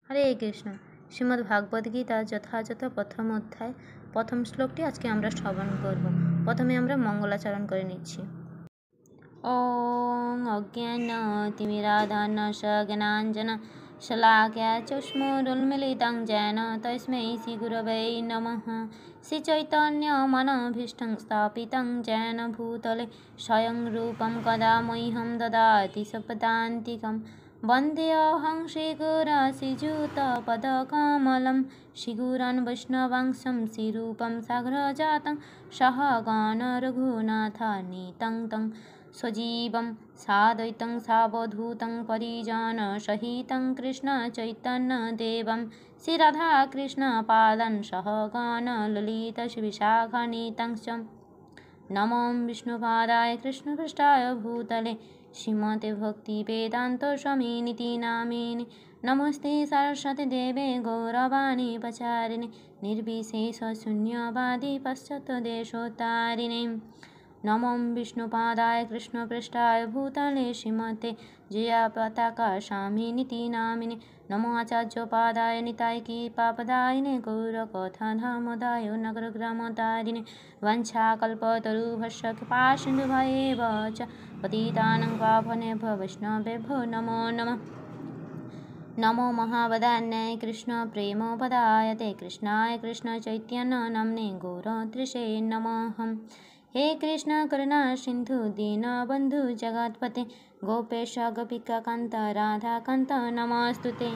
হরে কৃষ্ণ। শ্রীমদ্ ভাগবত গীতা যথাযথ প্রথম অধ্যায় প্রথম শ্লোকটি আজকে আমরা শ্রবণ করব। প্রথমে আমরা মঙ্গলাচরণ করে নিচ্ছি। ওং অজ্ঞানতিমিরাধানাশ জ্ঞানাঞ্জন শলাক্যা চক্ষুरुन्मीलितं येन तस्मै श्रीगुरवे नमः। श्रीचैतन्यमनभीष्टं स्थापितं येन भूतले स्वयं रूपं कदा मह्यं ददाति स्वपदान्तिकं। वन्देऽहं श्रीगुरश्रीयुतपदकमलं श्रीगुरोन् वैष्णवांशं श्रीरूपं साग्रजातं सहगण रघुनाथान्वितं तं सजीवं साद्वैतं सावधूतं परिजनसहितं कृष्णचैतन्यदेवं श्रीराधाकृष्णपादान् सहगण ललितविशाखान्वितं च। नमो विष्णुपादाय कृष्णपृष्ठाय भूतले श्रीमते भक्तिवेदान्तस्वामिनिति नामिने। नमस्ते सरस्वती देवे गौरवाणी प्रचारिणे निर्विशेषशून्यवादी पाश्चात्यदेशोत्तारिणे। नमो विष्णुपादाय कृष्णपृष्ठाय भूतले श्रीमते जयापताका स्वामिनिति नामिने। नमो आचार्योपाध्याय निताय कृपापदायिने गौरकथाधामोदाय नगरग्रामोद्धारिणे। वंशाकल्पतरुभ्यश्च कृपासिन्धुभ्येव च पतितानां पावनेभ्यो वैष्णवेभ्यो नमो नमः। नमो महावदान्याय कृष्णप्रेमोपदायते कृष्णाय कृष्णचैतन्यनाम्ने गौरत्रिषे नमः। हे कृष्ण करुणा सिन्धु दीनबन्धु जगत्पते गोपेश गोपिकान्त राधाकान्त नमोऽस्तुते।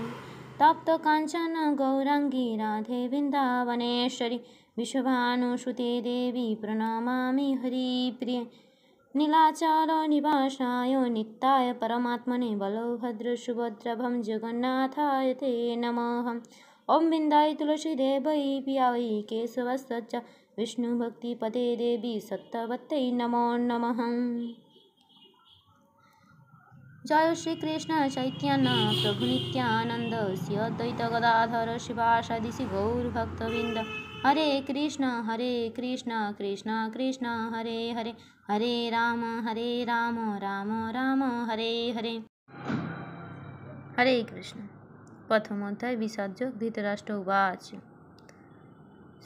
तप्त काञ्चन गौराङ्गी राधे वृन्दावनेश्वरी विश्वभानुसुते देवी प्रणमामि हरिप्रिये। नीलाचल निवासाय नित्याय परमात्मने बलभद्रसुभद्रभं जगन्नाथाय ते नमः। ॐ विन्दाय तुलसीदेवै पियावै केशवस्य च विष्णुभक्तिपते देवी सत्यवत्यै नमो नमः। जय श्री कृष्ण चैतन्य प्रभु नित्यानंद श्री अद्वैत गदाधर शिवासादि श्री गौर भक्तवृंद। हरे कृष्ण कृष्ण कृष्ण हरे हरे हरे राम राम राम हरे हरे। हरे कृष्ण। प्रथम अध्याय विसर्जक धृतराष्ट्र उवाच।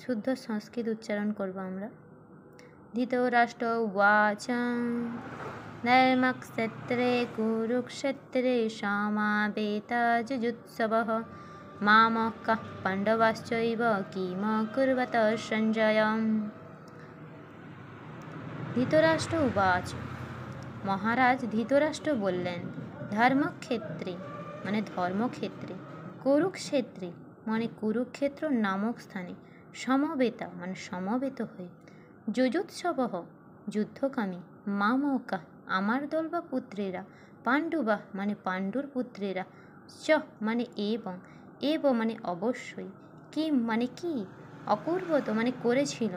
शुद्ध संस्कृत उच्चारण करब आमरा। धृतराष्ट्र उवाच धर्मक्षेत्रे कुरुक्षेत्रे समावेतजुजुत्सवः मामकः पाण्डवाश्चैव किमकुर्वत सञ्जय। धृतराष्ट्र उवाच। महाराज धृतराष्ट्र बोलें धर्मक्षेत्रे माने धर्मक्षेत्रे कुरुक्षेत्रे माने कुरुक्षेत्र नामक स्थाने समवेता माने समवेत हये जुजुत्सवः युद्धकामी मामका आमार दल बा पुत्रेरा पाण्डुबा माने पाण्डुर पुत्रेरा च माने एवं एवं माने अवश्यई कि माने कि अपूर्वत माने करेछिल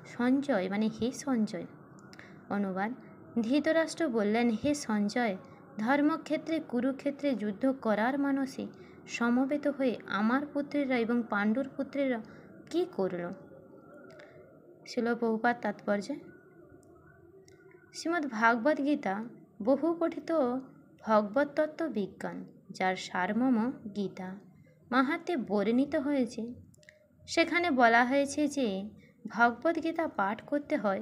सञ्जय माने हे सञ्जय। अनुवाद। धृतराष्ट्र बोलें हे सञ्जय धर्मक्षेत्रे कुरुक्षेत्रे युद्ध करार मानसे समवेत हये आमार पुत्रेरा एवं पाण्डुर पुत्रेरा कि करल। श्रील प्रभुपाद तात्पर्य। श्रीमद् भागवत गीता बहु पठित भगवत तत्व विज्ञान जार सारमर्म गीता माहात्म्ये बर्णित हयेछे। सेखाने बला हयेछे जे भगवत गीता पाठ करते हय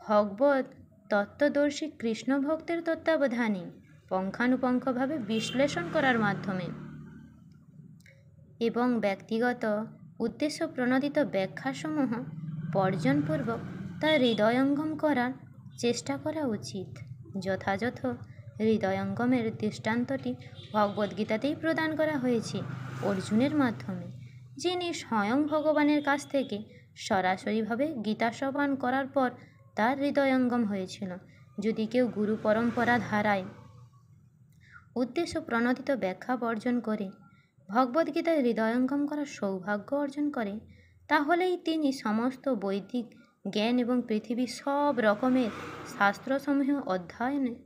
भगवत तत्वदर्शी कृष्ण भक्तेर तत्त्वावधाने पुंखानुपुंखभावे विश्लेषण करार माध्यमे एवं व्यक्तिगत उद्देश्य प्रणोदित व्याख्याসমূह बर्जनपूर्वक ता हृदयंगम करार चेष्टा करा उचित। यथायथ हृदयंगमेर दृष्टान्तटी भगवद्गीतातेई प्रदान करा हयेछे अर्जुनेर माध्यमे जिनि स्वयं भगवानेर काछ थेके सरासरिभावे गीता श्रवण करार पर तार हृदयंगम हयेछिल। यदि केउ गुरु परम्परा धाराय उद्देश्य प्रणोदित व्याख्या बर्जन करे भगवद्गीता हृदयंगम करार सौभाग्य अर्जन करे ताहलेई तिनि समस्त वैदिक ज्ञान एवं पृथिवी सब रकमेर शास्त्रসমূह अध्ययन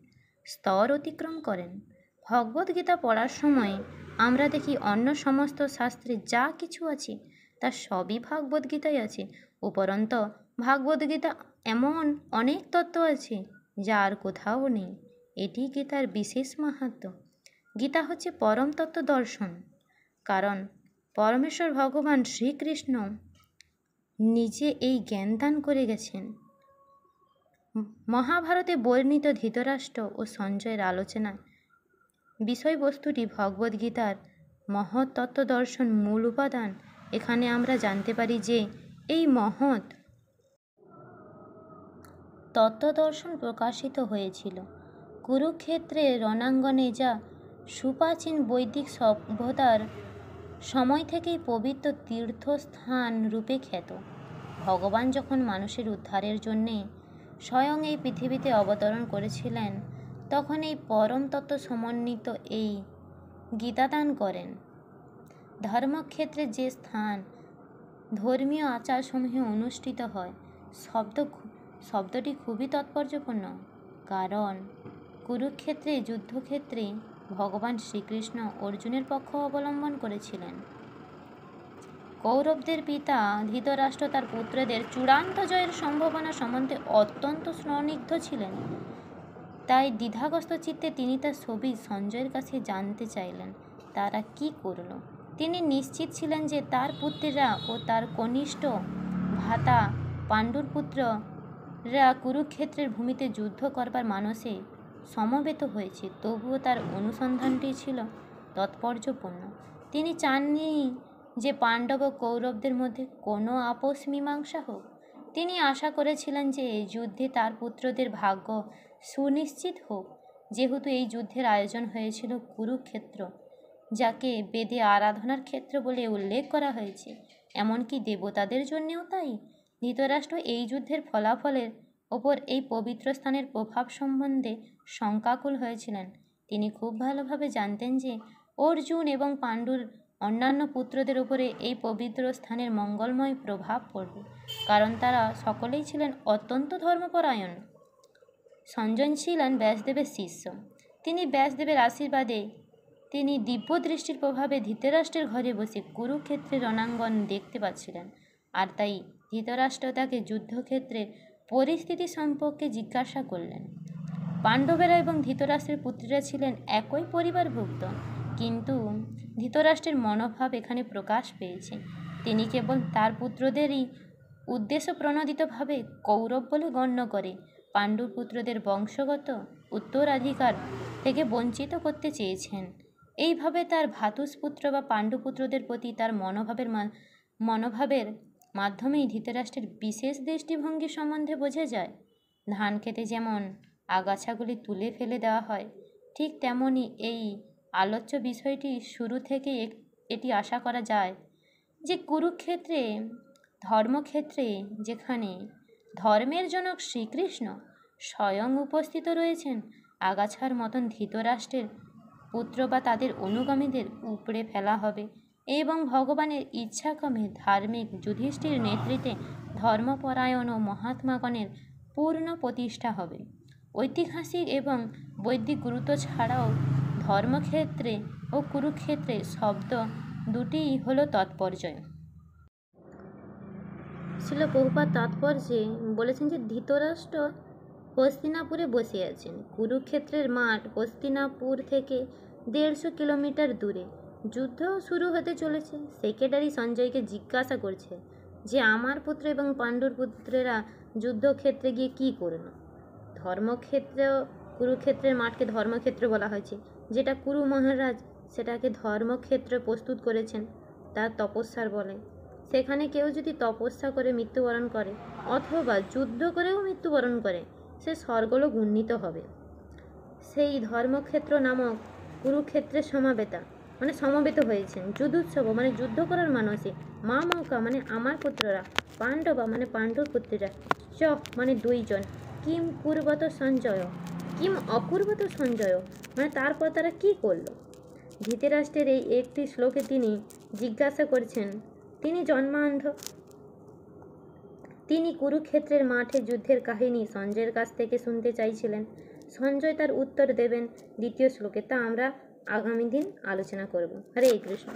स्तर अतिक्रम करें। भगवद्गीता पढ़ार समय आमरा देखी अन्य समस्त शास्त्रे जा किछु आछे ता सबई भगवद्गीताय आछे। उपरন্ত भागवद्गीता एमन अनेक तत्व आछे जार कोथाओ नेই। एटी गीतार विशेष माहात्म्य। गीता हच्छे परम तत्व दर्शन। কারণ পরমেশ্বর ভগবান শ্রীকৃষ্ণ নিজে এই জ্ঞান দান করে গেছেন। মহাভারতে বর্ণিত ধৃতরাষ্ট্র ও সঞ্জয়ের আলোচনায় বিষয়বস্তুটি ভগবদ্গীতার মহৎ তত্ত্ব দর্শন মূল উপাদান। এখানে আমরা জানতে পারি যে এই মহৎ তত্ত্বদর্শন প্রকাশিত হয়েছিল কুরুক্ষেত্রের রণাঙ্গনে, যা সুপ্রাচীন বৈদিক সভ্যতার সময় থেকেই পবিত্র তীর্থস্থান রূপে খ্যাত। ভগবান যখন মানুষের উদ্ধারের জন্যে স্বয়ং এই পৃথিবীতে অবতরণ করেছিলেন, তখন এই পরম তত্ত্ব সমন্বিত এই গীতাদান করেন। ধর্মক্ষেত্রে যে স্থান ধর্মীয় আচারসমূহে অনুষ্ঠিত হয়, শব্দটি খুবই তাৎপর্যপূর্ণ, কারণ কুরুক্ষেত্রে যুদ্ধক্ষেত্রে ভগবান শ্রীকৃষ্ণ অর্জুনের পক্ষ অবলম্বন করেছিলেন। কৌরবদের পিতা ধৃতরাষ্ট্র তার পুত্রদের চূড়ান্ত জয়ের সম্ভাবনা সম্বন্ধে অত্যন্ত স্নিগ্ধ ছিলেন। তাই দ্বিধাগ্রস্ত চিত্তে তিনি তার ছবি সঞ্জয়ের কাছে জানতে চাইলেন তারা কি করল। তিনি নিশ্চিত ছিলেন যে তার পুত্রেরা ও তার কনিষ্ঠ ভ্রাতা পাণ্ডুর পুত্ররা কুরুক্ষেত্রের ভূমিতে যুদ্ধ করবার মানসে সমবেত হয়েছে। তবুও তার অনুসন্ধানটি ছিল তাৎপর্যপূর্ণ। তিনি চাননি যে পাণ্ডব ও কৌরবদের মধ্যে কোনো আপোষ মীমাংসা হোক। তিনি আশা করেছিলেন যে এই যুদ্ধে তার পুত্রদের ভাগ্য সুনিশ্চিত হোক। যেহেতু এই যুদ্ধের আয়োজন হয়েছিল কুরুক্ষেত্র, যাকে বেদে আরাধনার ক্ষেত্র বলে উল্লেখ করা হয়েছে, এমনকি দেবতাদের জন্যেও তাই, ধৃতরাষ্ট্র এই যুদ্ধের ফলাফলের ওপর এই পবিত্র স্থানের প্রভাব সম্বন্ধে শঙ্কাকুল হয়েছিলেন। তিনি খুব ভালোভাবে জানতেন যে অর্জুন এবং পাণ্ডুর অন্যান্য পুত্রদের উপরে এই পবিত্র স্থানের মঙ্গলময় প্রভাব পড়বে, কারণ তারা সকলেই ছিলেন অত্যন্ত ধর্মপরায়ণ। সঞ্জয় ছিলেন ব্যাসদেবের শিষ্য। তিনি ব্যাসদেবের আশীর্বাদে তিনি দিব্য দৃষ্টির প্রভাবে ধৃতরাষ্ট্রের ঘরে বসে কুরুক্ষেত্রের রণাঙ্গন দেখতে পাচ্ছিলেন। আর তাই ধৃতরাষ্ট্র তাকে যুদ্ধক্ষেত্রের পরিস্থিতি সম্পর্কে জিজ্ঞাসা করলেন। পাণ্ডবেরা এবং ধৃতরাষ্ট্রের পুত্ররা ছিলেন একই পরিবারভুক্ত, কিন্তু ধৃতরাষ্ট্রের মনোভাব এখানে প্রকাশ পেয়েছে। তিনি কেবল তার পুত্রদেরই উদ্দেশ্য প্রণোদিতভাবে কৌরব বলে গণ্য করে পাণ্ডুর পুত্রদের বংশগত উত্তরাধিকার থেকে বঞ্চিত করতে চেয়েছেন। এইভাবে তার ভ্রাতুষ্পুত্র বা পাণ্ডুপুত্রদের প্রতি তার মনোভাবের মাধ্যমেই ধৃতরাষ্ট্রের বিশেষ দৃষ্টিভঙ্গি সম্বন্ধে বোঝা যায়। ধান খেতে যেমন আগাছাগুলি তুলে ফেলে দেওয়া হয়, ঠিক তেমনই এই আলোচ্য বিষয়টি শুরু থেকে এটি আশা করা যায় যে কুরুক্ষেত্রে ধর্মক্ষেত্রে, যেখানে ধর্মের জনক শ্রীকৃষ্ণ স্বয়ং উপস্থিত রয়েছেন, আগাছার মতন ধৃতরাষ্ট্রের পুত্র বা তাদের অনুগামীদের উপড়ে ফেলা হবে এবং ভগবানের ইচ্ছাক্রমে ধার্মিক যুধিষ্ঠির নেতৃত্বে ধর্মপরায়ণ ও মহাত্মাগণের পূর্ণ প্রতিষ্ঠা হবে। ঐতিহাসিক এবং বৈদিক গুরুত্ব ছাড়াও ধর্মক্ষেত্রে ও কুরুক্ষেত্রে শব্দ দুটিই হল তাৎপর্য। শিল প্রভুপাদ তাৎপর্যে বলেছেন যে ধৃতরাষ্ট্র হস্তিনাপুরে বসে আছেন। কুরুক্ষেত্রের মাঠ হস্তিনাপুর থেকে 150 কিলোমিটার দূরে। যুদ্ধ শুরু হতে চলেছে। সেক্রেটারি সঞ্জয়কে জিজ্ঞাসা করছে যে আমার পুত্র এবং পাণ্ডুর পুত্রেরা যুদ্ধক্ষেত্রে গিয়ে কী করল। ধর্মক্ষেত্র, কুরুক্ষেত্রের মাঠকে ধর্মক্ষেত্র বলা হয়েছে, যেটা কুরু মহারাজ সেটাকে ধর্মক্ষেত্র প্রস্তুত করেছেন তার তপস্যার বলে। সেখানে কেউ যদি তপস্যা করে মৃত্যুবরণ করে অথবা যুদ্ধ করেও মৃত্যুবরণ করে, সে স্বর্গলোক উন্নীত হবে। সেই ধর্মক্ষেত্র নামক কুরুক্ষেত্রের সমবেত হয়েছেন যুদ্ধোৎসব মানে যুদ্ধ করার মানসে, মা মৌকা মানে আমার পুত্ররা, পাণ্ডবা মানে পাণ্ডুর পুত্ররা, চ মানে 2 জন, কিম কুর্বত সঞ্জয়, কিম অকুর্বত সঞ্জয় মানে তারপর তারা কি করলো। ধৃতরাষ্ট্রের এই একটি শ্লোকে তিনি জিজ্ঞাসা করছেন, তিনি জন্মান্ধ, তিনি কুরুক্ষেত্রের মাঠে যুদ্ধের কাহিনী সঞ্জয়ের কাছ থেকে শুনতে চাইছিলেন। সঞ্জয় তার উত্তর দেবেন দ্বিতীয় শ্লোকে, তা আমরা আগামী দিন আলোচনা করব। হরে কৃষ্ণ।